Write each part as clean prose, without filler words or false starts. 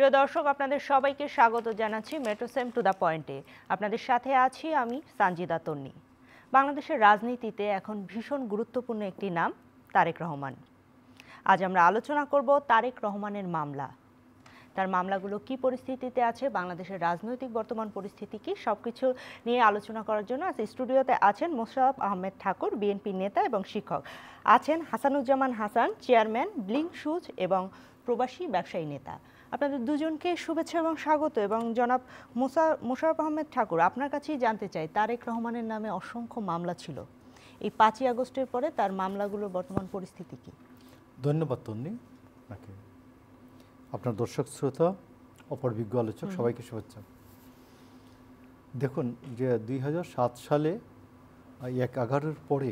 প্রিয় দর্শক, আপনাদের সবাইকে স্বাগত জানাচ্ছি মেট্রোসেম টু দ্য পয়েন্টে। আপনাদের সাথে আছি আমি সানজিদা তন্নি। বাংলাদেশের রাজনীতিতে এখন ভীষণ গুরুত্বপূর্ণ একটি নাম তারেক রহমান। আজ আমরা আলোচনা করব তারেক রহমানের মামলা, তার মামলাগুলো কি পরিস্থিতিতে আছে, বাংলাদেশের রাজনৈতিক বর্তমান পরিস্থিতি কি, সবকিছু নিয়ে আলোচনা করার জন্য আজ স্টুডিওতে আছেন মোশাররফ আহমেদ ঠাকুর, বিএনপি নেতা এবং শিক্ষক। আছেন Hasanuzzaman Hasan, chairman blink shoes এবং প্রবাসী ব্যবসায়ী নেতা। আপনাদের দুজনকে শুভেচ্ছা এবং স্বাগত। এবং জনাব মোশাররফ আহমেদ ঠাকুর, আপনার কাছেই জানতে চাই, তারেক রহমানের নামে অসংখ্য মামলা ছিল, এই 5ই আগস্টের পরে তার মামলাগুলোর বর্তমান পরিস্থিতি কি? ধন্যবাদ তন্নি, আপনার দর্শক শ্রোতা, অপরবিজ্ঞ আলোচক সবাইকে শুভেচ্ছা। দেখুন যে 2007 সালে 1/11-এর পরে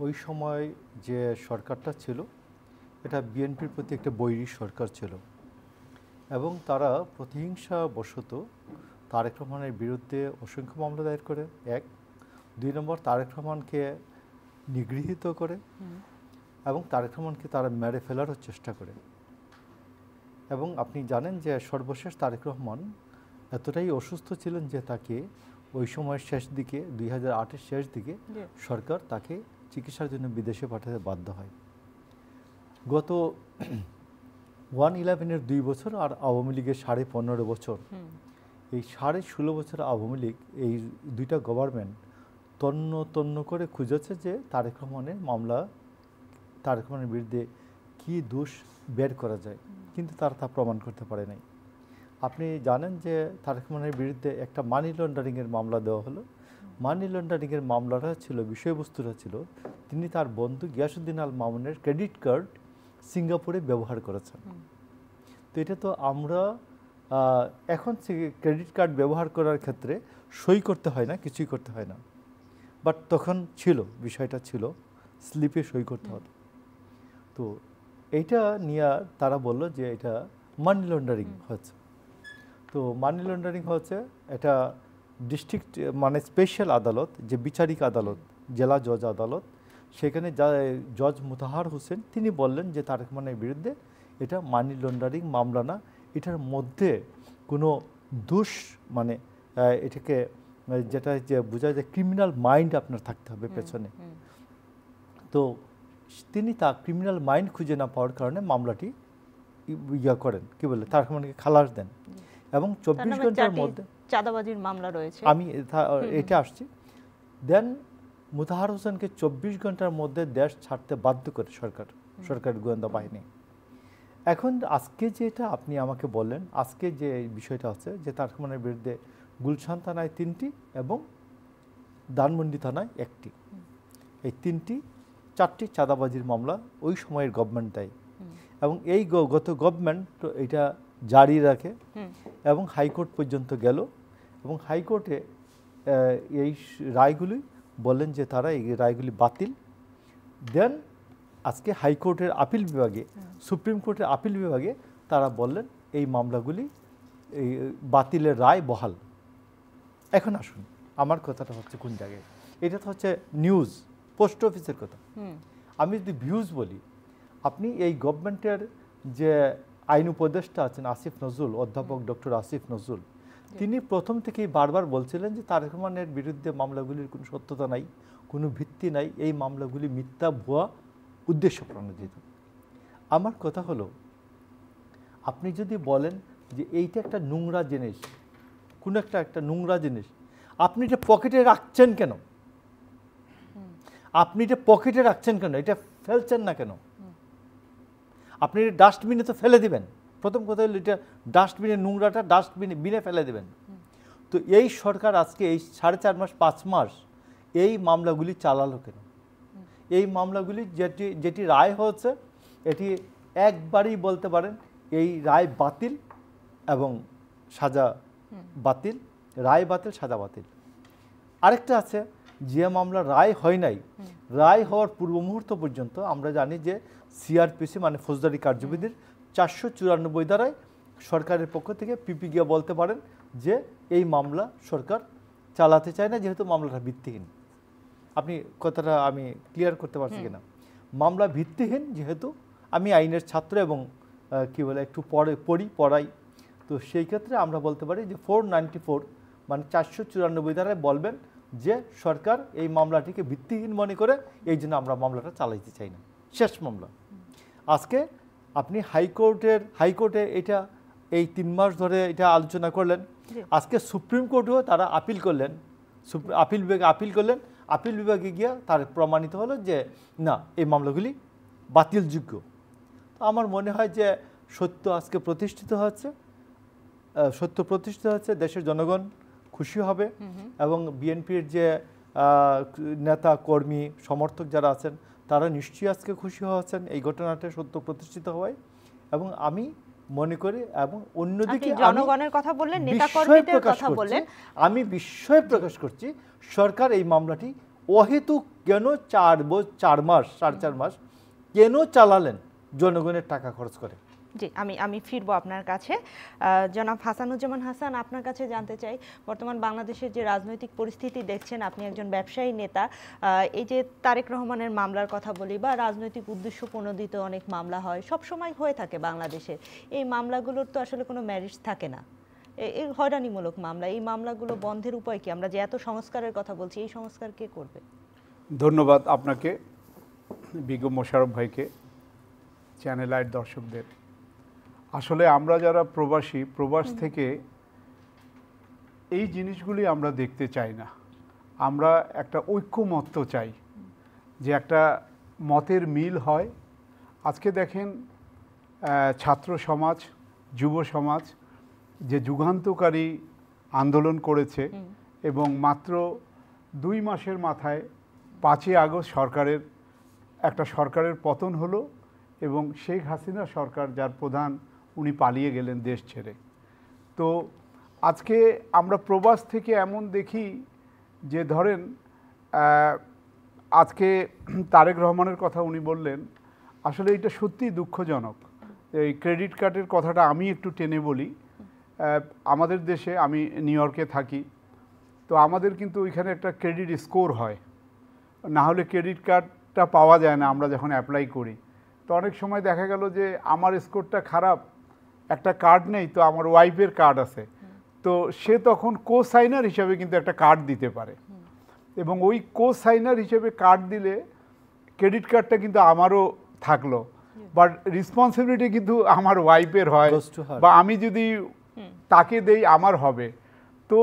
ওই সময় যে সরকারটা ছিল এটা বিএনপির প্রতি একটা বৈরী সরকার ছিল এবং তারা প্রতিহিংসাবশত তারেক রহমানের বিরুদ্ধে অসংখ্য মামলা দায়ের করে। 2 নম্বর, তারেক রহমানকে নিগৃহীত করে এবং তারেক রহমানকে তারা মেরে ফেলারও চেষ্টা করে। এবং আপনি জানেন যে সর্বশেষ তারেক রহমান এতটাই অসুস্থ ছিলেন যে তাকে ওই সময়ের শেষ দিকে 2008-এর শেষ দিকে সরকার তাকে চিকিৎসার জন্য বিদেশে পাঠাতে বাধ্য হয়। গত 1/11-এর 2 বছর আর আওয়ামী লীগের 15.5 বছর, এই 16.5 বছর আওয়ামী লীগ, এই দুইটা গভর্নমেন্ট তন্ন করে খুঁজেছে যে তারেক রহমানের মামলা, তারেক রহমানের বিরুদ্ধে কী দোষ বের করা যায়, কিন্তু তারা তা প্রমাণ করতে পারে নাই। আপনি জানেন যে তারেক রহমানের বিরুদ্ধে একটা মানি লন্ডারিংয়ের মামলা দেওয়া হলো। মানি লন্ডারিংয়ের মামলাটা ছিল, বিষয়বস্তুটা ছিল, তিনি তার বন্ধু গিয়াসউদ্দিন আল মামুনের ক্রেডিট কার্ড সিঙ্গাপুরে ব্যবহার করেছেন। তো এটা তো আমরা এখন ক্রেডিট কার্ড ব্যবহার করার ক্ষেত্রে সই করতে হয় না, কিছুই করতে হয় না, বাট তখন ছিল, বিষয়টা ছিল, স্লিপে সই করতে হতো। তো এইটা নিয়ে তারা বলল যে এটা মানি লন্ডারিং হচ্ছে। তো মানি লন্ডারিং হচ্ছে এটা ডিস্ট্রিক্ট মানে স্পেশাল আদালত, যে বিচারিক আদালত, জেলা জজ আদালত, সেখানে জজ মুতাহার হোসেন তিনি বললেন যে তারেক রহমানের বিরুদ্ধে এটা মানি লন্ডারিং মামলা না, এটার মধ্যে কোনো দোষ মানে এটাকে যেটা যে বোঝা যায় ক্রিমিনাল মাইন্ড আপনার থাকতে হবে পেছনে। তো তিনি তা ক্রিমিনাল মাইন্ড খুঁজে না পাওয়ার কারণে মামলাটি করেন, কি বলে, তারেক রহমানকে খালাস দেন এবং 24 ঘন্টার মধ্যে চাঁদাবাজির মামলা রয়েছে, আমি এটা আসছি। দেন মুতাহার হোসেনকে 24 ঘন্টার মধ্যে দেশ ছাড়তে বাধ্য করে সরকারের গোয়েন্দা বাহিনী। এখন আজকে যেটা আপনি আমাকে বললেন, আজকে যে বিষয়টা আছে যে তারেক রহমানের বিরুদ্ধে গুলশান থানায় 3টি এবং ধানমন্ডি থানায় 1টি, এই 4টি চাঁদাবাজির মামলা ওই সময়ের গভর্নমেন্ট দেয় এবং এই গত গভর্নমেন্ট এটা জারি রাখে এবং হাইকোর্ট পর্যন্ত গেল এবং হাইকোর্টে এই রায়গুলি বললেন যে তারা এই রায়গুলি বাতিল। দেন আজকে হাইকোর্টের আপিল বিভাগে, সুপ্রিম কোর্টের আপিল বিভাগে তারা বললেন এই মামলাগুলি, এই বাতিলের রায় বহাল। এখন আসুন, আমার কথাটা হচ্ছে কোন জায়গায়, এটা তো হচ্ছে নিউজ, পোস্ট অফিসের কথা। আমি যদি ভিউজ বলি, আপনি এই গভর্নমেন্টের যে আইন উপদেষ্টা আছেন আসিফ নজরুল, অধ্যাপক ডক্টর আসিফ নজরুল, তিনি প্রথম থেকেই বারবার বলছিলেন যে তারেক রহমানের বিরুদ্ধে মামলাগুলির কোনো সত্যতা নাই, কোনো ভিত্তি নাই, এই মামলাগুলি মিথ্যা, ভুয়া, উদ্দেশ্য প্রণোদিত। আমার কথা হলো, আপনি যদি বলেন যে এইটা একটা নোংরা জিনিস, কোনো একটা নোংরা জিনিস, আপনি এটা পকেটে রাখছেন কেন? আপনি এটা পকেটে রাখছেন কেন? এটা ফেলছেন না কেন? আপনি এটা ডাস্টবিনে তো ফেলে দিবেন। প্রথম কথা হলো এটা ডাস্টবিনে, নোংরাটা ডাস্টবিনে ফেলে দেবেন। তো এই সরকার আজকে এই 4.5 মাস 5 মাস এই মামলাগুলি চালালো কেন? এই মামলাগুলি যেটি রায় হয়েছে এটি একবারই বলতে পারেন এই রায় বাতিল এবং সাজা বাতিল, রায় বাতিল, সাজা বাতিল। আরেকটা আছে, যে মামলা রায় হয় নাই, রায় হওয়ার পূর্ব মুহূর্ত পর্যন্ত আমরা জানি যে সিআরপিসি মানে ফৌজদারি কার্যবিধির 494 ধারায় সরকারের পক্ষ থেকে পিপি গিয়া বলতে পারেন যে এই মামলা সরকার চালাতে চায় না, যেহেতু মামলাটা ভিত্তিহীন। আপনি কথাটা আমি ক্লিয়ার করতে পারছি কিনা? মামলা ভিত্তিহীন যেহেতু, আমি আইনের ছাত্র এবং কি বলে একটু পড়াই তো সেই ক্ষেত্রে আমরা বলতে পারি যে 494 মানে 494 ধারায় বলবেন যে সরকার এই মামলাটিকে ভিত্তিহীন মনে করে এই জন্য আমরা মামলাটা চালাইতে চাই না, শেষ মামলা। আজকে আপনি হাইকোর্টে এটা এই 3 মাস ধরে এটা আলোচনা করলেন, আজকে সুপ্রিম কোর্টেও তারা আপিল করলেন, আপিল বিভাগে আপিল করলেন, আপিল বিভাগে গিয়ে তার প্রমাণিত হলো যে না এই মামলাগুলি বাতিলযোগ্য। তো আমার মনে হয় যে সত্য আজকে প্রতিষ্ঠিত হচ্ছে, দেশের জনগণ খুশি হবে এবং বিএনপির যে নেতা কর্মী সমর্থক যারা আছেন তারা নিশ্চয়ই আজকে খুশি হচ্ছেন এই ঘটনাটা সত্য প্রতিষ্ঠিত হওয়ায়। এবং আমি মনে করি এবং অন্যদিকে জনগণের কথা বললেন, নেতা কর্মীদের কথা বললেন, আমি বিস্ময় প্রকাশ করছি সরকার এই মামলাটি অহেতুক কেন 4 মাস 4.5 মাস কেন চালালেন জনগণের টাকা খরচ করে। জি, আমি ফিরবো আপনার কাছে। জনাব হাসানুজ্জামান হাসান, আপনার কাছে জানতে চাই বর্তমান বাংলাদেশের যে রাজনৈতিক পরিস্থিতি দেখছেন, আপনি একজন ব্যবসায়ী নেতা, এই যে তারেক রহমানের মামলার কথা বলি বা রাজনৈতিক উদ্দেশ্য প্রণোদিত অনেক মামলা হয়, সব সময় হয়ে থাকে বাংলাদেশের, এই মামলাগুলোর তো আসলে কোনো ম্যারিজ থাকে না, এই হয়রানিমূলক মামলা, এই মামলাগুলো বন্ধের উপায় কি? আমরা যে এত সংস্কারের কথা বলছি, এই সংস্কার কে করবে? ধন্যবাদ আপনাকে, বেগম মোশাররফ ভাইকে, চ্যানেল আইর দর্শকদের। আসলে আমরা যারা প্রবাসী, প্রবাস থেকে এই জিনিসগুলি আমরা দেখতে চাই না। আমরা একটা ঐক্যমত্য চাই, যে একটা মতের মিল হয়। আজকে দেখেন ছাত্র সমাজ, যুব সমাজ যে যুগান্তকারী আন্দোলন করেছে এবং মাত্র 2 মাসের মাথায় 5ই আগস্ট সরকারের পতন হলো এবং শেখ হাসিনা সরকার, যার প্রধান, উনি পালিয়ে গেলেন দেশ ছেড়ে। তো আজকে আমরা প্রবাস থেকে এমন দেখি যে ধরেন আজকে তারেক রহমানের কথা উনি বললেন, আসলে এটা সত্যিই দুঃখজনক। এই ক্রেডিট কার্ডের কথাটা আমি একটু টেনে বলি। আমাদের দেশে, আমি নিউ ইয়র্কে থাকি, তো আমাদের কিন্তু ওইখানে একটা ক্রেডিট স্কোর হয়, না হলে ক্রেডিট কার্ডটা পাওয়া যায় না আমরা যখন অ্যাপ্লাই করি। তো অনেক সময় দেখা গেল যে আমার স্কোরটা খারাপ, একটা কার্ড নেই, তো আমার ওয়াইফের কার্ড আছে, তো সে তখন কো-সাইনার হিসেবে কিন্তু একটা কার্ড দিতে পারে, এবং ওই কো-সাইনার হিসেবে কার্ড দিলে ক্রেডিট কার্ডটা কিন্তু আমারও থাকলো, বাট রেসপন্সিবিলিটি কিন্তু আমার ওয়াইফের হয়, বা আমি যদি তাকে দেই আমার হবে। তো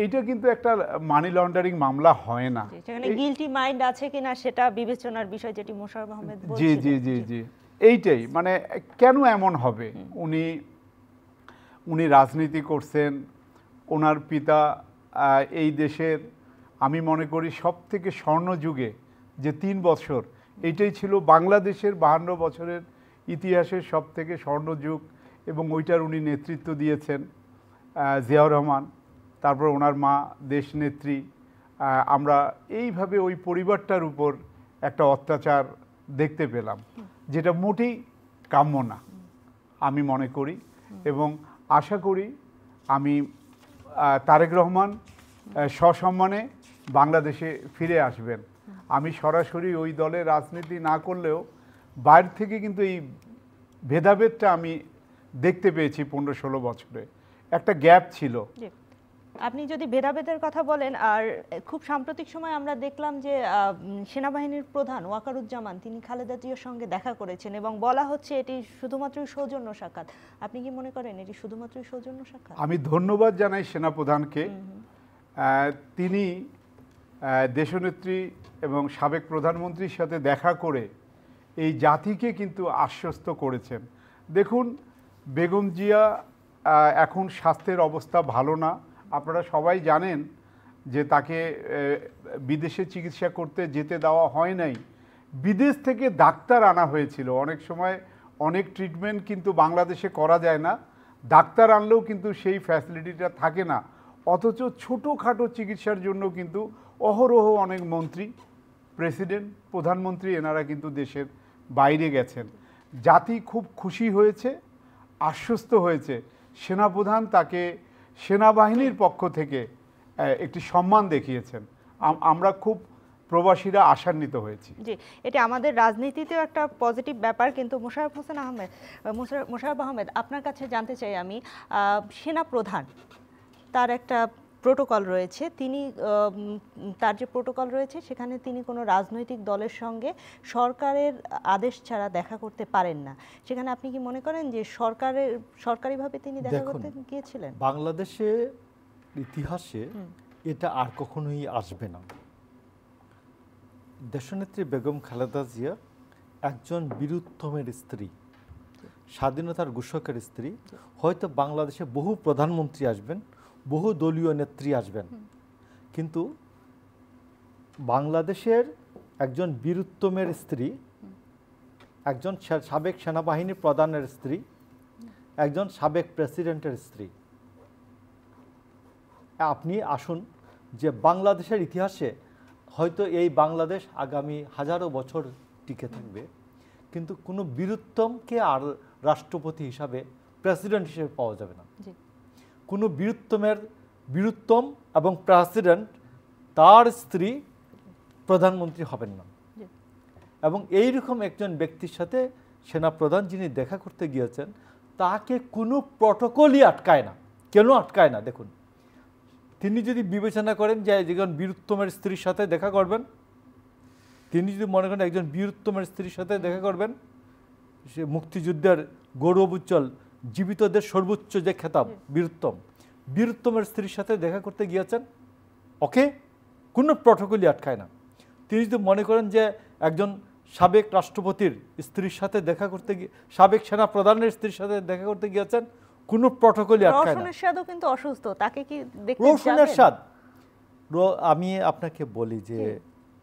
এইটা কিন্তু একটা মানি লন্ডারিং মামলা হয় না। সেখানে গিলটি মাইন্ড আছে কিনা সেটা বিবেচনার বিষয়, যেটি মোশাররফ আহমেদ বলছিলেন। জি জি জি জি, এইটাই, মানে কেন এমন হবে? উনি রাজনীতি করছেন, ওনার পিতা এই দেশের, আমি মনে করি সবথেকে স্বর্ণযুগে যে 3 বছর, এইটাই ছিল বাংলাদেশের 52 বছরের ইতিহাসের সবথেকে স্বর্ণযুগ, এবং ওইটার উনি নেতৃত্ব দিয়েছেন। জিয়াউর রহমান, তারপর ওনার মা দেশনেত্রী। আমরা এইভাবে ওই পরিবারটার উপর একটা অত্যাচার দেখতে পেলাম, যেটা মোটেই কাম্য না আমি মনে করি, এবং আশা করি আমি তারেক রহমান সসম্মানে বাংলাদেশে ফিরে আসবেন। আমি সরাসরি ওই দলের রাজনীতি না করলেও বাইরে থেকে কিন্তু এই ভেদাভেদটা আমি দেখতে পেয়েছি 15-16 বছরে, একটা গ্যাপ ছিল। আপনি যদি ভেদাভেদের কথা বলেন, আর খুব সাম্প্রতিক সময় আমরা দেখলাম যে সেনাবাহিনীর প্রধান ওয়াকারুজ্জামান তিনি খালেদা জিয়ার সঙ্গে দেখা করেছেন এবং বলা হচ্ছে এটি শুধুমাত্রই সৌজন্য সাক্ষাৎ। আপনি কি মনে করেন এটি শুধুমাত্রই সৌজন্য সাক্ষাৎ? আমি ধন্যবাদ জানাই সেনাপ্রধানকে। তিনি দেশনেত্রী এবং সাবেক প্রধানমন্ত্রীর সাথে দেখা করে এই জাতিকে কিন্তু আশ্বস্ত করেছেন। দেখুন, বেগম জিয়া এখন স্বাস্থ্যের অবস্থা ভালো না, আপনারা সবাই জানেন যে তাকে বিদেশে চিকিৎসা করতে যেতে দেওয়া হয় নাই, বিদেশ থেকে ডাক্তার আনা হয়েছিল। অনেক সময় অনেক ট্রিটমেন্ট কিন্তু বাংলাদেশে করা যায় না, ডাক্তার আনলেও কিন্তু সেই ফ্যাসিলিটিটা থাকে না। অথচ ছোটোখাটো চিকিৎসার জন্য কিন্তু অহরহ অনেক মন্ত্রী, প্রেসিডেন্ট, প্রধানমন্ত্রী এনারা কিন্তু দেশের বাইরে গেছেন। জাতি খুব খুশি হয়েছে, আশ্বস্ত হয়েছে। সেনাপ্রধান তাকে সেনাবাহিনীর পক্ষ থেকে একটি সম্মান দেখিয়েছেন। আমরা খুব প্রবাসীরা আশান্বিত হয়েছি। জি, এটা আমাদের রাজনীতিতেও একটা পজিটিভ ব্যাপার। কিন্তু মোশাররফ আহমেদ, আপনার কাছে জানতে চাই আমি, সেনা প্রধান তার একটা প্রোটোকল রয়েছে, তিনি তার যে প্রোটোকল রয়েছে সেখানে তিনি কোনো রাজনৈতিক দলের সঙ্গে সরকারের আদেশ ছাড়া দেখা করতে পারেন না। সেখানে আপনি কি মনে করেন যে সরকারিভাবে তিনি দেখা করতে গিয়েছিলেন? বাংলাদেশে ইতিহাসে এটা আর কখনোই আসবে না। দেশনেত্রী বেগম খালেদা জিয়া একজন বীরুত্তমের স্ত্রী, স্বাধীনতার ঘোষকের স্ত্রী। হয়তো বাংলাদেশে বহু প্রধানমন্ত্রী আসবেন, বহু দলীয় নেত্রী আসবেন, কিন্তু বাংলাদেশের একজন বীরুত্তমের স্ত্রী, একজন সাবেক সেনাবাহিনী প্রধানের স্ত্রী, একজন সাবেক প্রেসিডেন্টের স্ত্রী। আপনি আসুন যে বাংলাদেশের ইতিহাসে হয়তো এই বাংলাদেশ আগামী হাজারো বছর টিকে থাকবে, কিন্তু কোনো বীরুত্তমকে আর রাষ্ট্রপতি হিসাবে, প্রেসিডেন্ট হিসেবে পাওয়া যাবে না। কোনো বীরুত্তম এবং প্রেসিডেন্ট, তার স্ত্রী প্রধানমন্ত্রী হবেন না। এবং এইরকম একজন ব্যক্তির সাথে সেনাপ্রধান যিনি দেখা করতে গিয়েছেন, তাকে কোনো প্রটোকলই আটকায় না। কেন আটকায় না? দেখুন, তিনি যদি বিবেচনা করেন যে একজন বীরুত্তমের স্ত্রীর সাথে দেখা করবেন, তিনি যদি মনে করেন একজন বীরুত্তমের স্ত্রীর সাথে দেখা করবেন, সে মুক্তিযুদ্ধের গৌরব উজ্জ্বল জীবিতদের সর্বোচ্চ যে খেতাব বীরুত্তমের স্ত্রীর সাথে দেখা করতে গিয়েছেন, ওকে, কোনো প্রটোকলই আটকায় না। তিনি যদি মনে করেন যে একজন সাবেক রাষ্ট্রপতির স্ত্রীর সাথে দেখা করতে গিয়ে, সাবেক সেনা প্রধানের স্ত্রীর সাথে দেখা করতে গিয়েছেন, কোনো প্রটোকলই আটকায় না। রওশন এরশাদও কিন্তু অসুস্থ, তাকে কি দেখতে রওশন যাবেন? এরশাদ, আমি আপনাকে বলি যে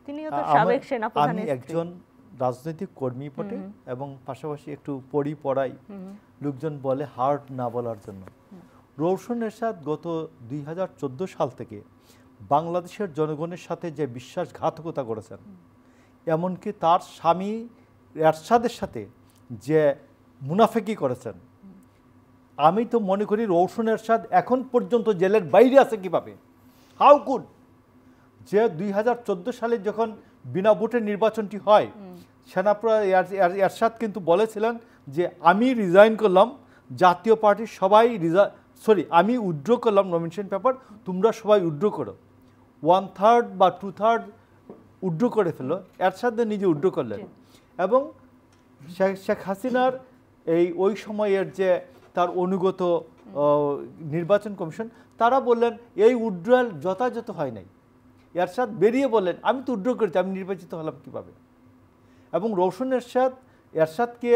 তিনিও তো সাবেক সেনা প্রধানের আমি একজন রাজনৈতিক কর্মী বটে এবং পাশাপাশি একটু পড়াই, লোকজন বলে হার্ট না বলার জন্য। রওশন এরশাদ গত 2014 সাল থেকে বাংলাদেশের জনগণের সাথে যে বিশ্বাসঘাতকতা করেছেন, এমনকি তার স্বামী এরশাদের সাথে যে মুনাফেকি করেছেন, আমি তো মনে করি রওশন এরশাদ এখন পর্যন্ত জেলের বাইরে আছে কিভাবে? How could? যে 2014 সালে যখন বিনা ভোটের নির্বাচনটি হয়, এরশাদ কিন্তু বলেছিলেন যে আমি রিজাইন করলাম, জাতীয় পার্টির সবাই আমি উইথড্র করলাম নমিনেশন পেপার, তোমরা সবাই উইথড্র করো। 1/3 বা 2/3 উইথড্র করে ফেলো, এরশাদ নিজে উইথড্র করলেন। এবং শেখ হাসিনার ওই সময়ের যে তার অনুগত নির্বাচন কমিশন, তারা বললেন এই উইথড্রয়াল যথাযথ হয় নাই। এরশাদ বেরিয়ে বললেন আমি তো উইথড্র করেছি, আমি নির্বাচিত হলাম কিভাবে? এবং রওশন এরশাদকে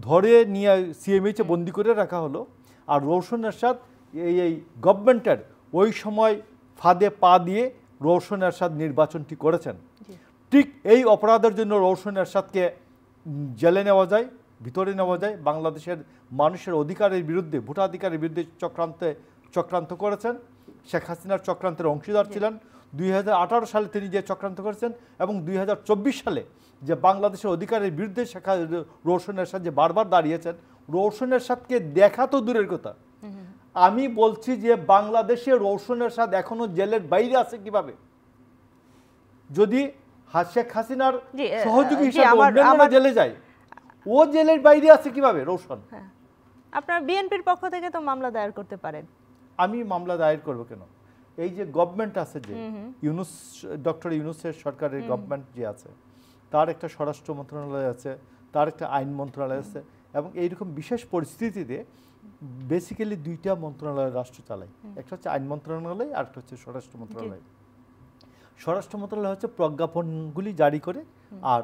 ধরে নিয়ে সিএমএইচে বন্দি করে রাখা হলো। আর রওশন এরশাদ এই গভর্নমেন্টের ওই সময় ফাঁদে পা দিয়ে রওশন এরশাদ নির্বাচনটি করেছেন। ঠিক এই অপরাধের জন্য রওশন এরশাদকে জেলে নেওয়া যায়, ভিতরে নেওয়া যায়। বাংলাদেশের মানুষের অধিকারের বিরুদ্ধে, ভোটাধিকারের বিরুদ্ধে চক্রান্ত করেছেন। শেখ হাসিনার চক্রান্তের অংশীদার ছিলেন। 2018 সালে তিনি যে চক্রান্ত করেছেন এবং 2024 সালে যে বাংলাদেশের অধিকারের বিরুদ্ধে রওশন এরশাদ যে বারবার দাঁড়িয়েছেন, রওশন এরশাদকে দেখা তো দূরের কথা, আমি বলছি যে বাংলাদেশে রওশন এরশাদ এখনো জেলের বাইরে আছে কিভাবে? যদি শেখ হাসিনার সহযোগী হিসেবে জেলে যায়, ও জেলের বাইরে আছে কিভাবে রওশন? আপনার বিএনপির পক্ষ থেকে তো মামলা দায়ের করতে পারেন। আমি মামলা দায়ের করব কেন? এই যে গভর্নমেন্ট আছে, যে ডক্টর ইউনূসের সরকারের গভর্নমেন্ট যে আছে, তার একটা স্বরাষ্ট্র মন্ত্রণালয় আছে, তার একটা আইন মন্ত্রণালয় আছে, এবং এইরকম বিশেষ পরিস্থিতিতে বেসিক্যালি দুইটা মন্ত্রণালয় রাষ্ট্র চালায়। একটা হচ্ছে আইন মন্ত্রণালয়, আর একটা হচ্ছে স্বরাষ্ট্র মন্ত্রণালয়। স্বরাষ্ট্র মন্ত্রণালয় হচ্ছে প্রজ্ঞাপনগুলি জারি করে, আর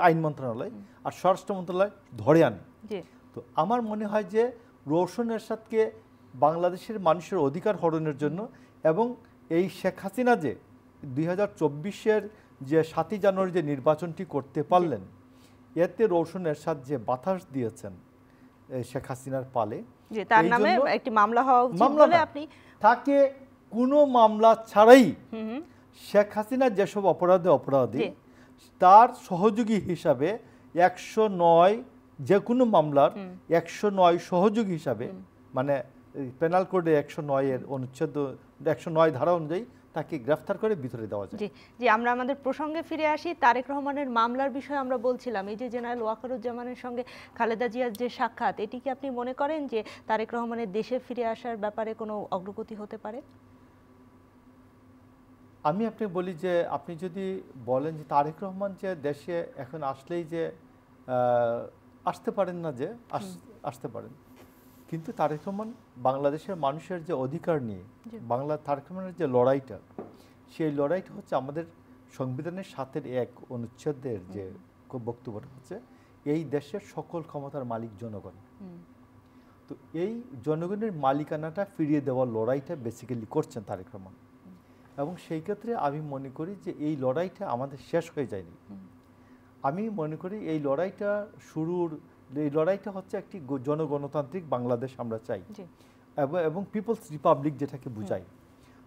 আইন মন্ত্রণালয় আর স্বরাষ্ট্র মন্ত্রণালয় ধরে আনে। তো আমার মনে হয় যে রওশন এরশাদকে বাংলাদেশের মানুষের অধিকার হরণের জন্য, এবং এই শেখ হাসিনা যে 2024-এর যে 7 জানুয়ারি যে নির্বাচনটি করতে পারলেন, এতে রওশন এরশাদ যে বাতাস দিয়েছেন শেখ হাসিনার পালে, তার নামে একটি মামলা হওয়া উচিত বলে আপনি, তাকে কোনো মামলা ছাড়াই শেখ হাসিনা যেসব অপরাধী, তার সহযোগী হিসাবে 109 যে কোনো মামলার 109 সহযোগী হিসাবে, মানে পেনাল কোডে 109 এর অনুচ্ছেদ 109 ধারা অনুযায়ী তাকে গ্রেফতার করে ভিতরে দেওয়া যায়। জি জি, আমরা আমাদের প্রসঙ্গে ফিরে আসি। তারেক রহমানের মামলার বিষয়ে আমরা বলছিলাম, এই যে জেনারেল ওয়াকারুজ্জামানের সঙ্গে খালেদা জিয়ার যে সাক্ষাৎ, এটি কি আপনি মনে করেন যে তারেক রহমানের দেশে ফিরে আসার ব্যাপারে কোনো অগ্রগতি হতে পারে? আমি আপনি বলি যে আপনি যদি বলেন যে তারেক রহমান যে দেশে এখন আসলেই যে আসতে পারেন না, যে আসতে পারেন, কিন্তু তারেক রহমান বাংলাদেশের মানুষের যে অধিকার নিয়ে তারেক রহমানের যে লড়াইটা, সেই লড়াইটা হচ্ছে আমাদের সংবিধানের 7-1 অনুচ্ছেদের যে বক্তব্যটা হচ্ছে এই দেশের সকল ক্ষমতার মালিক জনগণ। তো এই জনগণের মালিকানাটা ফিরিয়ে দেওয়ার লড়াইটা বেসিক্যালি করছেন তারেক রহমান, এবং সেই ক্ষেত্রে আমি মনে করি যে এই লড়াইটা আমাদের শেষ হয়ে যায়নি। আমি মনে করি এই লড়াইটা হচ্ছে একটি জনগণতান্ত্রিক বাংলাদেশ আমরা চাই, এবং পিপলস রিপাবলিক যেটাকে বোঝাই।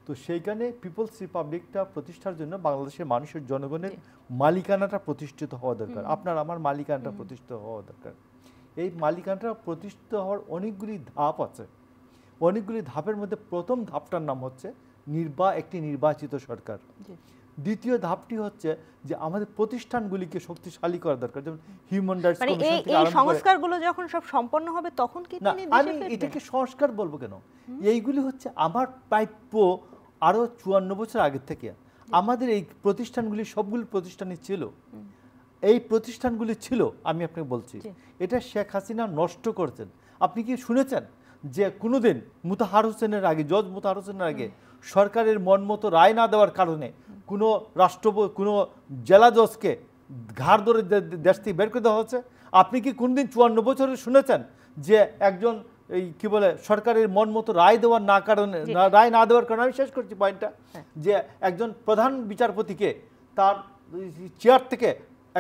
তো সেইখানে পিপলস রিপাবলিকটা প্রতিষ্ঠার জন্য বাংলাদেশের মানুষের জনগণের মালিকানাটা প্রতিষ্ঠিত হওয়া দরকার, আপনার আমার মালিকানাটা প্রতিষ্ঠিত হওয়া দরকার। এই মালিকানাটা প্রতিষ্ঠিত হওয়ার অনেকগুলি ধাপ আছে। অনেকগুলি ধাপের মধ্যে প্রথম ধাপটার নাম হচ্ছে একটি নির্বাচিত সরকার। দ্বিতীয় ধাপটি হচ্ছে যে আমাদের প্রতিষ্ঠানগুলিকে শক্তিশালী করা দরকার, যেমন হিউম্যান রাইটস কমিশন থেকে আরম্ভ করে। এই সংস্কারগুলো যখন সব সম্পন্ন হবে তখন কি তিনি দেশে ফিরবেন? আমি এটাকে সংস্কার বলবো কেন, এইগুলি হচ্ছে আমার প্রাপ্য আরো 54 বছর আগে থেকে। আমাদের এই প্রতিষ্ঠানগুলি সবগুলি প্রতিষ্ঠানই ছিল, এই প্রতিষ্ঠানগুলি ছিল, আমি আপনাকে বলছি, এটা শেখ হাসিনা নষ্ট করছেন। আপনি কি শুনেছেন যে কোনোদিন জজ মুতাহার হোসেনের আগে সরকারের মন মতো রায় না দেওয়ার কারণে কোনো কোনো জেলা জজকে ঘাড় ধরে দেশ থেকে বের করে দেওয়া হচ্ছে? আপনি কি কোনদিন 54 বছরে শুনেছেন যে একজন সরকারের মন মতো রায় না দেওয়ার কারণে, আমি শেষ করছি পয়েন্টটা, যে একজন প্রধান বিচারপতিকে তার চেয়ার থেকে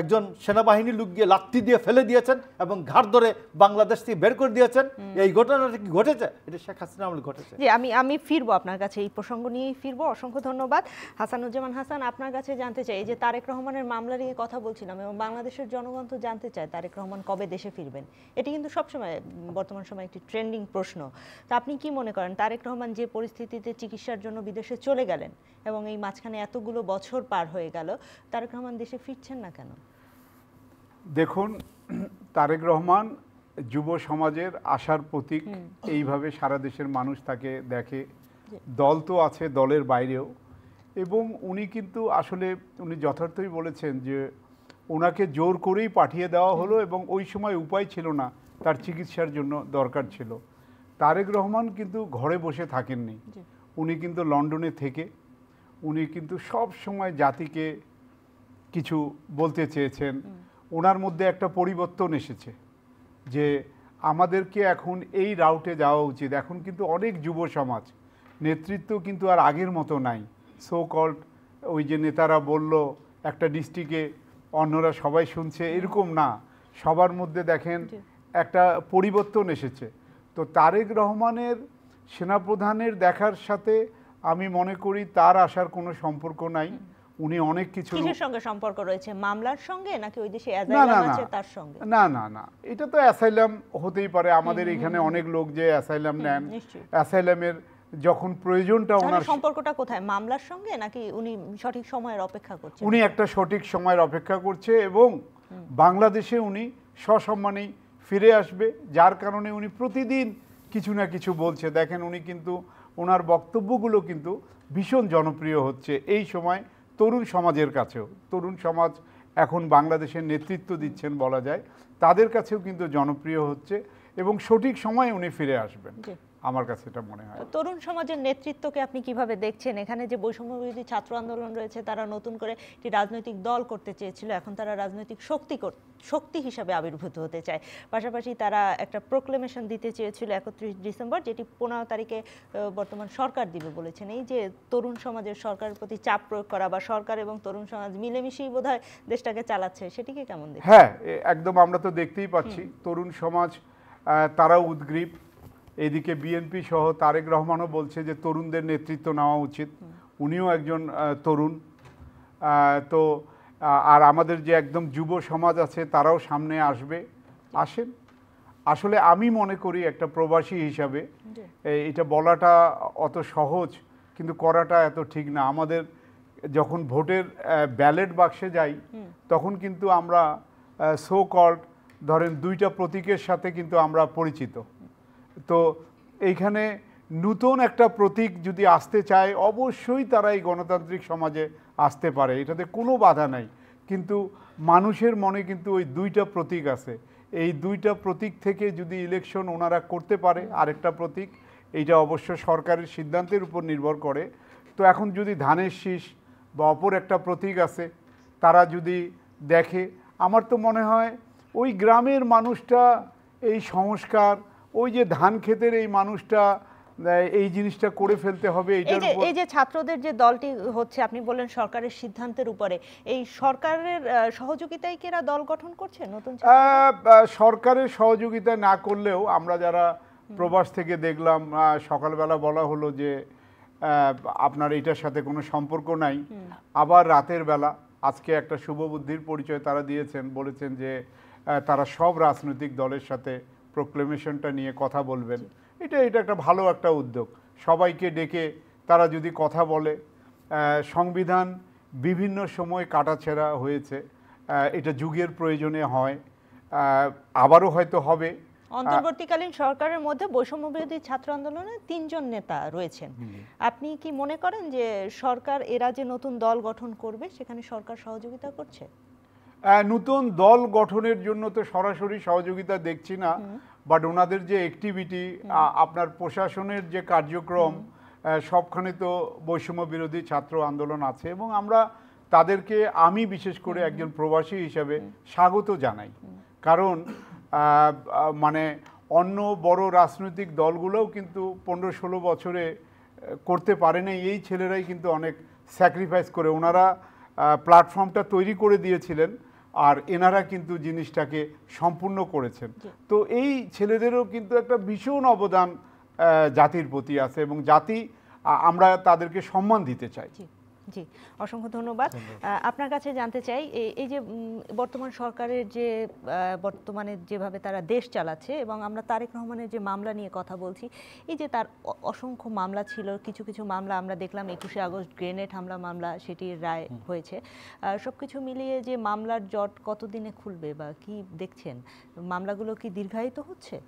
একজন সেনাবাহিনীর লোক গিয়ে লাথি দিয়ে ফেলে দিয়েছেন এবং ঘাড় ধরে বাংলাদেশ থেকে বের করে দিয়েছেন? এই ঘটনাটা কি ঘটেছে? এটা শেখ হাসিনা আমলে ঘটেছে। জি, আমি ফিরবো আপনার কাছে, এই প্রসঙ্গ নিয়েই ফিরবো। অসংখ্য ধন্যবাদ। হাসানুজ্জামান হাসান, আপনার কাছে জানতে চাই, এই যে তারেক রহমানের মামলা নিয়ে কথা বলছিলাম, এবং বাংলাদেশের জনগণ তো জানতে চায় তারেক রহমান কবে দেশে ফিরবেন। এটি কিন্তু সবসময় বর্তমান সময়ে একটি ট্রেন্ডিং প্রশ্ন। তা আপনি কি মনে করেন তারেক রহমান যে পরিস্থিতিতে চিকিৎসার জন্য বিদেশে চলে গেলেন এবং এই মাঝখানে এতগুলো বছর পার হয়ে গেল, তারেক রহমান দেশে ফিরছেন না কেন? দেখুন, তারেক রহমান যুব সমাজের আশার প্রতীক, এইভাবে সারা দেশের মানুষ তাকে দেখে। দল তো আছে, দলের বাইরেও, এবং উনি কিন্তু আসলে উনি যথার্থই বলেছেন যে ওনাকে জোর করেই পাঠিয়ে দেওয়া হলো, এবং ওই সময় উপায় ছিল না, তার চিকিৎসার জন্য দরকার ছিল। তারেক রহমান কিন্তু ঘরে বসে থাকেননি, উনি কিন্তু লন্ডনে থেকে উনি কিন্তু সব সময় জাতিকে কিছু বলতে চেয়েছেন। ওনার মধ্যে একটা পরিবর্তন এসেছে যে আমাদেরকে এখন এই রাউটে যাওয়া উচিত। এখন কিন্তু অনেক যুব সমাজ, নেতৃত্ব কিন্তু আর আগের মতো নাই। সো কল্ড ওই যে নেতারা বলল একটা ডিস্ট্রিক্টে অন্যরা সবাই শুনছে, এরকম না। সবার মধ্যে দেখেন একটা পরিবর্তন এসেছে। তো তারেক রহমানের সেনাপ্রধানের দেখার সাথে আমি মনে করি তার আসার কোনো সম্পর্ক নাই। উনি অনেক কিছু কিসের সঙ্গে সম্পর্ক রয়েছে, মামলার সঙ্গে নাকি ওই দেশে অ্যাসাইলাম আছে তার সঙ্গে? না না না, এটা তো অ্যাসাইলাম হতেই পারে। আমাদের এখানে অনেক লোক যে অ্যাসাইলাম নেন, অ্যাসাইলামের যখন প্রয়োজনটা ওনার, সম্পর্কটা কোথায়, মামলার সঙ্গে নাকি উনি সঠিক সময়ের অপেক্ষা করছেন? উনি একটা সঠিক সময়ের অপেক্ষা করছে, এবং বাংলাদেশে উনি সসম্মানেই ফিরে আসবে, যার কারণে উনি প্রতিদিন কিছু না কিছু বলছে। দেখেন উনি কিন্তু ওনার বক্তব্যগুলো কিন্তু ভীষণ জনপ্রিয় হচ্ছে এই সময় তরুণ সমাজের কাছেও। তরুণ সমাজ এখন বাংলাদেশের নেতৃত্ব দিচ্ছেন বলা যায়, তাদের কাছেও কিন্তু জনপ্রিয় হচ্ছে, এবং সঠিক সময়ে উনি ফিরে আসবেন, আমার কাছে এটা মনে হয়। তরুণ সমাজের নেতৃত্বকে আপনি কিভাবে দেখছেন? এখানে যে বৈষম্যবিরোধী ছাত্র আন্দোলন রয়েছে, তারা নতুন করে একটি রাজনৈতিক দল করতে চেয়েছিল, এখন তারা রাজনৈতিক শক্তি হিসাবে আবির্ভূত হতে চায়। পাশাপাশি তারা একটা প্রোক্লেমেশন দিতে চেয়েছিল 31 ডিসেম্বর, যেটি 15 তারিখে বর্তমান সরকার দিবে বলেছেন। এই যে তরুণ সমাজের সরকারের প্রতি চাপ প্রয়োগ করা, বা সরকার এবং তরুণ সমাজ মিলেমিশেই বোধহয় দেশটাকে চালাচ্ছে, সেটিকে কেমন দেখছেন? হ্যাঁ, একদম, আমরা তো দেখতেই পাচ্ছি তরুণ সমাজ তারাও উদ্গ্রীব। এদিকে বিএনপি সহ তারেক রহমানও বলছে যে তরুণদের নেতৃত্ব নেওয়া উচিত, উনিও একজন তরুণ। তো আর আমাদের যে একদম যুব সমাজ আছে তারাও সামনে আসেন। আসলে আমি মনে করি একটা প্রবাসী হিসাবে এটা বলাটা অত সহজ, কিন্তু করাটা এত ঠিক না। আমাদের যখন ভোটের ব্যালট বাক্সে যাই তখন কিন্তু আমরা সো কল্ড ধরেন দুইটা প্রতীকের সাথে কিন্তু আমরা পরিচিত। তো এইখানে নূতন একটা প্রতীক যদি আসতে চায় অবশ্যই তারা এই গণতান্ত্রিক সমাজে আসতে পারে, এটাতে কোনো বাধা নাই। কিন্তু মানুষের মনে কিন্তু ওই দুইটা প্রতীক আছে, এই দুইটা প্রতীক থেকে যদি ইলেকশন ওনারা করতে পারে আরেকটা প্রতীক, এইটা অবশ্য সরকারের সিদ্ধান্তের উপর নির্ভর করে। তো এখন যদি ধানের শীষ বা অপর একটা প্রতীক আছে তারা যদি দেখে, আমার তো মনে হয় ওই গ্রামের মানুষটা এই সংস্কার, ওই যে ধান ক্ষেতের এই মানুষটা এই জিনিসটা করে ফেলতে হবে। এই যে ছাত্রদের যে দলটি হচ্ছে, আপনি বললেন সরকারের সিদ্ধান্তের উপরে, এই সরকারের সহযোগিতায় কি এরা দল গঠন করছে নতুন? সরকারের সহযোগিতা না করলেও আমরা যারা প্রবাস থেকে দেখলাম, সকালবেলা বলা হলো যে আপনার এটার সাথে কোনো সম্পর্ক নাই, আবার রাতের বেলা আজকে একটা শুভবুদ্ধির পরিচয় তারা দিয়েছেন, বলেছেন যে তারা সব রাজনৈতিক দলের সাথে প্রোক্লেমেশনটা নিয়ে কথা বলবেন। এটা একটা ভালো একটা উদ্যোগ, সবাইকে ডেকে তারা যদি কথা বলে। সংবিধান বিভিন্ন সময় কাটাছেঁড়া হয়েছে, এটা যুগের প্রয়োজনে হয়, আবারও হয়তো হবে। অন্তর্বর্তীকালীন সরকারের মধ্যে বৈষম্যবিরোধী ছাত্র আন্দোলনে 3 জন নেতা রয়েছেন। আপনি কি মনে করেন যে সরকার এরা যে নতুন দল গঠন করবে সেখানে সরকার সহযোগিতা করছে? নতুন দল গঠনের জন্য তো সরাসরি সহযোগিতা দেখছি না, বাট ওনাদের যে অ্যাক্টিভিটি, আপনার প্রশাসনের যে কার্যক্রম, সবখানে তো বৈষম্য বিরোধী ছাত্র আন্দোলন আছে এবং আমরা তাদেরকে, আমি বিশেষ করে একজন প্রবাসী হিসাবে স্বাগত জানাই। কারণ মানে অন্য বড় রাজনৈতিক দলগুলোও কিন্তু 15-16 বছরে করতে পারে না, এই ছেলেরাই কিন্তু অনেক স্যাক্রিফাইস করে ওনারা প্ল্যাটফর্মটা তৈরি করে দিয়েছিলেন আর এনারা কিন্তু জিনিসটাকে সম্পূর্ণ করেছেন। তো এই ছেলেদেরও কিন্তু একটা ভীষণ অবদান জাতির প্রতি আছে এবং জাতি, আমরা তাদেরকে সম্মান দিতে চাই। জি, অসংখ্য ধন্যবাদ। আপনার কাছে জানতে চাই, এই যে বর্তমান সরকারের যে বর্তমানে যেভাবে তারা দেশ চালাচ্ছে এবং আমরা তারেক রহমানের যে মামলা নিয়ে কথা বলছি, এই যে তার অসংখ্য মামলা ছিল, কিছু কিছু মামলা আমরা দেখলাম 21শে আগস্ট গ্রেনেড হামলা মামলা, সেটির রায় হয়েছে। সবকিছু মিলিয়ে যে মামলার জট কতদিনে খুলবে বা কি দেখছেন, মামলাগুলো কি দীর্ঘায়িত হচ্ছে?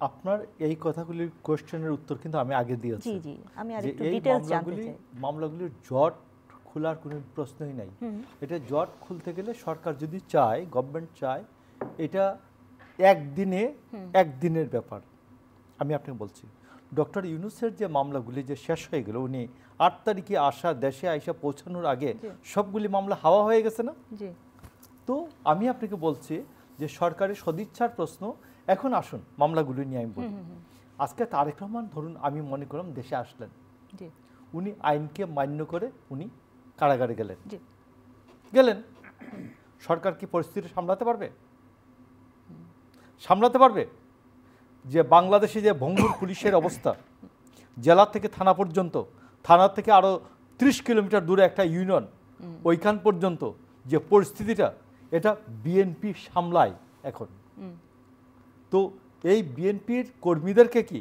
আপনার এই কথাগুলির কোশ্চেনের উত্তর কিন্তু আমি আগে দিয়েছি। জি জি, আমি আরেকটু ডিটেইলস জানতে চাই। মামলাগুলির জট খোলার কোনো প্রশ্নই নাই। এটা জট খুলতে গেলে সরকার যদি চায়, গভর্নমেন্ট চায়, এটা একদিনের ব্যাপার। আমি আপনাকে বলছি, ডক্টর ইউনূসের যে মামলাগুলি যে শেষ হয়ে গেল, উনি 8 তারিখে দেশে আইসা পৌঁছানোর আগে সবগুলি মামলা হাওয়া হয়ে গেছে না? তো আমি আপনাকে বলছি যে সরকারের সদিচ্ছার প্রশ্ন। এখন আসুন মামলাগুলি নিয়ে আমি বলি। আজকে তারেক রহমান ধরুন, আমি মনে করলাম দেশে আসলেন, উনি আইনকে মান্য করে উনি কারাগারে গেলেন। সরকার কি পরিস্থিতি সামলাতে পারবে? যে বাংলাদেশে যে ভঙ্গুর পুলিশের অবস্থা, জেলা থেকে থানা পর্যন্ত, থানা থেকে আরো 30 কিলোমিটার দূরে একটা ইউনিয়ন, ওইখান পর্যন্ত যে পরিস্থিতিটা, এটা বিএনপি সামলায় এখন। তো এই বিএনপির কর্মীদেরকে কি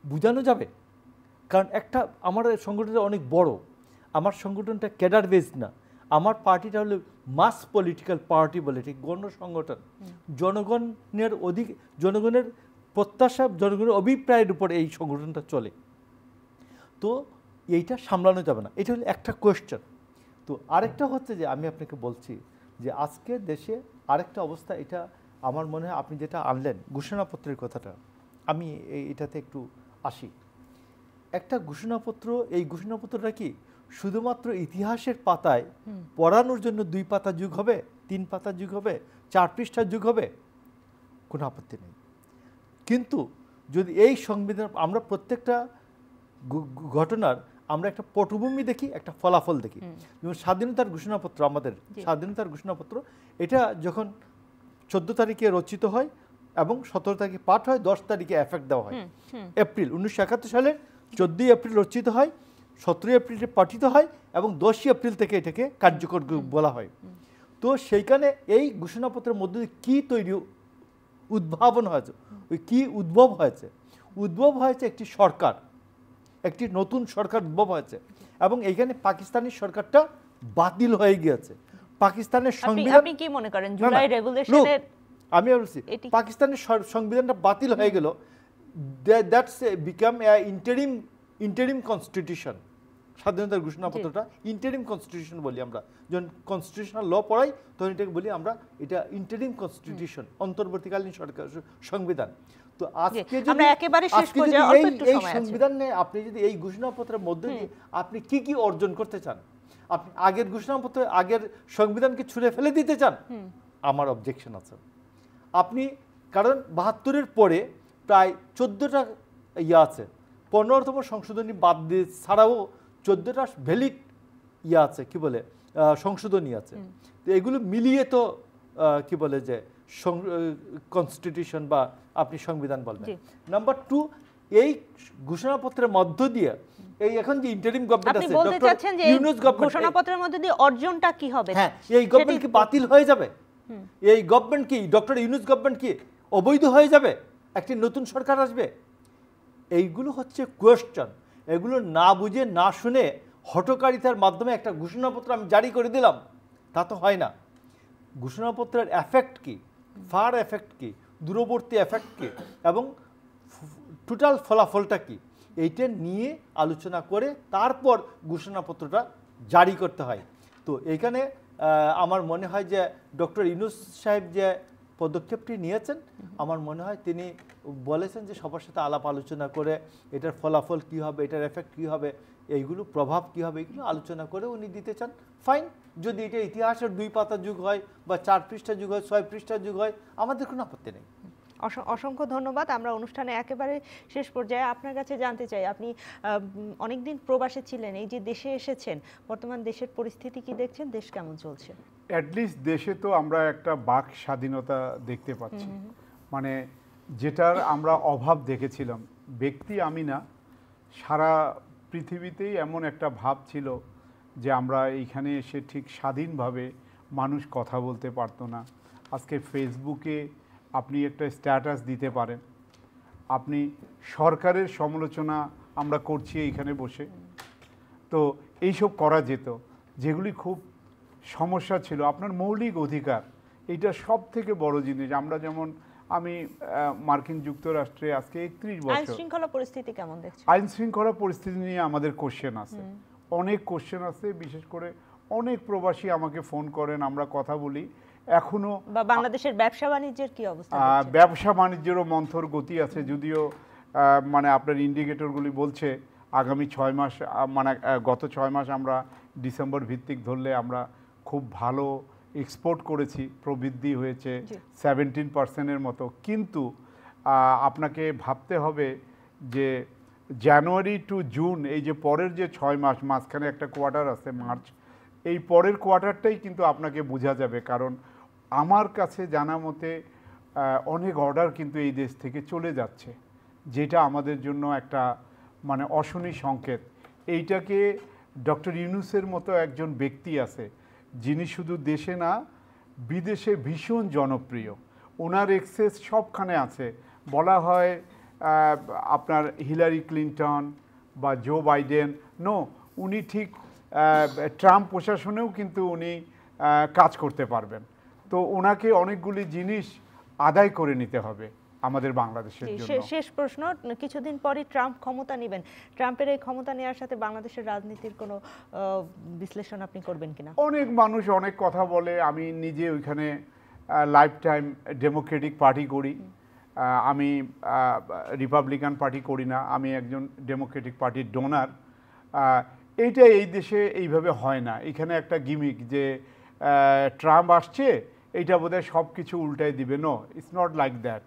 বোঝানো যাবে? কারণ আমার সংগঠনটা অনেক বড়, আমার সংগঠনটা ক্যাডার বেসড না, আমার পার্টিটা হলো মাস পলিটিক্যাল পার্টি বলে, ঠিক গণসংগঠন। জনগণের প্রত্যাশা, জনগণের অভিপ্রায়ের উপর এই সংগঠনটা চলে। তো এইটা সামলানো যাবে না, এটা হলো একটা কোয়েশ্চেন। তো আরেকটা হচ্ছে যে আমি আপনাকে বলছি যে আজকে দেশে আরেকটা অবস্থা, এটা আমার মনে হয় আপনি যেটা আনলেন ঘোষণাপত্রের কথাটা, আমি এটাতে একটু আসি। একটা ঘোষণাপত্র, এই ঘোষণাপত্রটা কি শুধুমাত্র ইতিহাসের পাতায় পড়ানোর জন্য 2 পাতা যুগ হবে, 3 পাতা যুগ হবে, 4 পৃষ্ঠার যুগ হবে? কোনো আপত্তি নেই। কিন্তু যদি এই সংবিধান, আমরা প্রত্যেকটা ঘটনার আমরা একটা পটভূমি দেখি, একটা ফলাফল দেখি। যেমন স্বাধীনতার ঘোষণাপত্র, আমাদের স্বাধীনতার ঘোষণাপত্র, এটা যখন 14 তারিখে রচিত হয় এবং 17 তারিখে পাঠ হয়, 10 তারিখে এফেক্ট দেওয়া হয়। এপ্রিল 1971 সালের 14 এপ্রিল রচিত হয়, 17 এপ্রিলে পাঠিত হয় এবং 10 এপ্রিল থেকে এটাকে কার্যকর বলা হয়। তো সেইখানে এই ঘোষণাপত্রের মধ্যে কি তৈরি উদ্ভাবন হয়েছে, ওই কি উদ্ভব হয়েছে একটি সরকার, একটি নতুন সরকার উদ্ভব হয়েছে এবং এইখানে পাকিস্তানি সরকারটা বাতিল হয়ে গিয়েছে। পাকিস্তানের সংবিধান আপনি কি মনে করেন জুলাই রেগুলেশনের আমি বলছি পাকিস্তানের সংবিধানটা বাতিল হয়ে গেল, দ্যাটস বিকাম ইন্টারিম কনস্টিটিউশন। স্বাধীনতার ঘোষণাপত্রটা ইন্টারিম কনস্টিটিউশন বলি আমরা, যখন কনস্টিটিউশনাল ল পড়াই তখন এটাকে বলি আমরা এটা ইন্টারিম কনস্টিটিউশন, অন্তর্বর্তীকালীন সরকার সংবিধান। তো আজকে যদি এই সংবিধান নিয়ে আপনি যদি এই ঘোষণাপত্রের মধ্যে দিয়ে আপনি কি কি অর্জন করতে চান, আপনি আগের ঘোষণাপত্র আগের সংবিধানকে ছুঁড়ে ফেলে দিতে চান, আমার অবজেকশন আছে। আপনি কারণ ৭২-এর পরে প্রায় 14টা ইয়ে আছে, 15তম সংশোধনী বাদ দিয়ে ছাড়াও 14টা ভ্যালিড ইয়ে আছে, কি বলে সংশোধনী আছে। তো এগুলো মিলিয়ে তো কি বলে যে কনস্টিটিউশন বা আপনি সংবিধান বলবেন। নাম্বার 2, এই ঘোষণাপত্রের মধ্য দিয়ে এই এখন যে ইন্টারিম গভর্নমেন্ট আছে, বলতে চাচ্ছেন যে ইউনূস গভর্নমেন্ট ঘোষণাপত্রের মধ্যে দিয়ে অর্জনটা কি হবে? হ্যাঁ, এই গভর্নমেন্ট কি বাতিল হয়ে যাবে? এই গভর্নমেন্ট কি ডক্টর ইউনূস গভর্নমেন্ট কি অবৈধ হয়ে যাবে? একটি নতুন সরকার আসবে? এইগুলো হচ্ছে কোয়েশ্চন। এগুলো না বুঝে না শুনে হঠকারিতার মাধ্যমে একটা ঘোষণাপত্র আমি জারি করে দিলাম, তা তো হয় না। ঘোষণাপত্রের এফেক্ট কি, ফার এফেক্ট কি, দূরবর্তী এফেক্ট কি এবং টোটাল ফলাফলটা কি, এইটা নিয়ে আলোচনা করে তারপর ঘোষণাপত্রটা জারি করতে হয়। তো এইখানে আমার মনে হয় যে ডক্টর ইউনূস সাহেব যে পদক্ষেপটি নিয়েছেন, আমার মনে হয় তিনি বলেছেন যে সবার সাথে আলাপ আলোচনা করে এটার ফলাফল কী হবে, এটার এফেক্ট কী হবে, এইগুলো প্রভাব কী হবে, এগুলো আলোচনা করে উনি দিতে চান, ফাইন। যদি এটা ইতিহাসের 2 পাতা যুগ হয় বা 4 পৃষ্ঠা যুগ হয়, 6 পৃষ্ঠা যুগ হয়, আমাদের কোনো আপত্তি নেই। অসংখ্য ধন্যবাদ। আমরা অনুষ্ঠানে একেবারে শেষ পর্যায়ে আপনার কাছে জানতে চাই, আপনি অনেকদিন প্রবাসে ছিলেন, এই যে দেশে এসেছেন, বর্তমান দেশের পরিস্থিতি কি দেখছেন, দেশ কেমন চলছে? অ্যাটলিস্ট দেশে তো আমরা একটা বাক স্বাধীনতা দেখতে পাচ্ছি, মানে যেটার আমরা অভাব দেখেছিলাম। ব্যক্তি আমি না, সারা পৃথিবীতেই এমন একটা ভাব ছিল যে আমরা এইখানে এসে ঠিক স্বাধীনভাবে মানুষ কথা বলতে পারতো না। আজকে ফেসবুকে আপনি একটা স্ট্যাটাস দিতে পারেন, আপনি সরকারের সমালোচনা আমরা করছি এইখানে বসে, তো এইসব করা যেত, যেগুলি খুব সমস্যা ছিল। আপনার মৌলিক অধিকার, এইটা সব থেকে বড় জিনিস। আমরা যেমন আমি মার্কিন যুক্তরাষ্ট্রে আজকে 31 বছর। আইন শৃঙ্খলা পরিস্থিতি কেমন দেখছেন? আইন শৃঙ্খলা পরিস্থিতি নিয়ে আমাদের কোশ্চেন আছে, অনেক কোশ্চেন আছে। বিশেষ করে অনেক প্রবাসী আমাকে ফোন করেন, আমরা কথা বলি। এখনো বাংলাদেশের ব্যবসা বাণিজ্যের কি অবস্থা? ব্যবসা বাণিজ্যেরও মন্থর গতি আছে, যদিও মানে আপনার ইন্ডিকেটরগুলি বলছে আগামী 6 মাস, মানে গত 6 মাস আমরা ডিসেম্বর ভিত্তিক ধরলে আমরা খুব ভালো এক্সপোর্ট করেছি, প্রবৃদ্ধি হয়েছে 17%-এর মতো। কিন্তু আপনাকে ভাবতে হবে যে জানুয়ারি টু জুন, এই যে পরের যে 6 মাস, মাঝখানে একটা কোয়ার্টার আছে মার্চ, এই পরের কোয়ার্টারটাই কিন্তু আপনাকে বোঝা যাবে। কারণ আমার কাছে জানা মতে অনেক অর্ডার কিন্তু এই দেশ থেকে চলে যাচ্ছে, যেটা আমাদের জন্য একটা মানে অশনি সংকেত। এইটাকে ডক্টর ইউনূসের মতো একজন ব্যক্তি আছে যিনি শুধু দেশে না বিদেশে ভীষণ জনপ্রিয়, ওনার এক্সেস সবখানে আছে। বলা হয় আপনার হিলারি ক্লিন্টন বা জো বাইডেন, উনি ঠিক ট্রাম্প প্রশাসনেও কিন্তু উনি কাজ করতে পারবেন। তো ওনাকে অনেকগুলি জিনিস আদায় করে নিতে হবে আমাদের বাংলাদেশের জন্য। শেষ প্রশ্ন, কিছুদিন পরই ট্রাম্প ক্ষমতা নেবেন, ট্রাম্পের এই ক্ষমতা নেওয়ার সাথে বাংলাদেশের রাজনীতির কোনো বিশ্লেষণ আপনি করবেন কিনা? অনেক মানুষ অনেক কথা বলে, আমি নিজে ওইখানে লাইফ টাইম ডেমোক্রেটিক পার্টি করি, আমি রিপাবলিকান পার্টি করি না, আমি একজন ডেমোক্রেটিক পার্টির ডোনার। এইটা এই দেশে এইভাবে হয় না। এখানে একটা গিমিক যে ট্রাম্প আসছে, এইটা বোধহয় সব কিছু উল্টাই দিবে। No, it's not like that.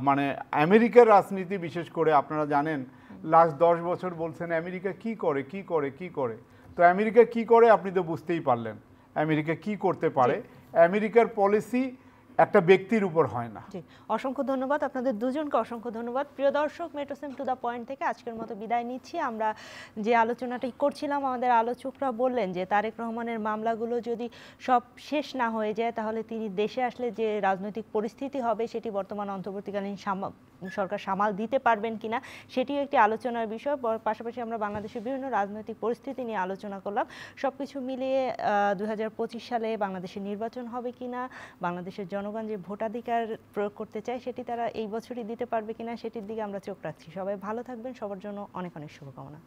মানে আমেরিকার রাজনীতি বিশেষ করে আপনারা জানেন, লাস্ট 10 বছর বলছেন আমেরিকা কি করে কি করে কি করে, তো আমেরিকা কি করে আপনি তো বুঝতেই পারলেন আমেরিকা কি করতে পারে। আমেরিকার পলিসি একটা ব্যক্তির উপর হয় না। জি, অসংখ্য ধন্যবাদ আপনাদের দুজনকে, অসংখ্য ধন্যবাদ। প্রিয় দর্শক, মেট্রোসেম টু দ্য পয়েন্ট থেকে আজকের মতো বিদায় নিচ্ছি। আমরা যে আলোচনাটি করছিলাম, আমাদের আলোচকরা বললেন যে তারেক রহমানের মামলাগুলো যদি সব শেষ না হয়ে যায়, তাহলে তিনি দেশে আসলে যে রাজনৈতিক পরিস্থিতি হবে সেটি বর্তমান অন্তর্বর্তীকালীন সরকার সামাল দিতে পারবেন কিনা সেটিও একটি আলোচনার বিষয়। পাশাপাশি আমরা বাংলাদেশের বিভিন্ন রাজনৈতিক পরিস্থিতি নিয়ে আলোচনা করলাম। সবকিছু মিলিয়ে 2025 সালে বাংলাদেশের নির্বাচন হবে কিনা, বাংলাদেশের জনগণ যে ভোটাধিকার প্রয়োগ করতে চায় সেটি তারা এই বছরই দিতে পারবে কিনা সেটির দিকে আমরা চোখ রাখছি। সবাই ভালো থাকবেন, সবার জন্য অনেক অনেক শুভকামনা।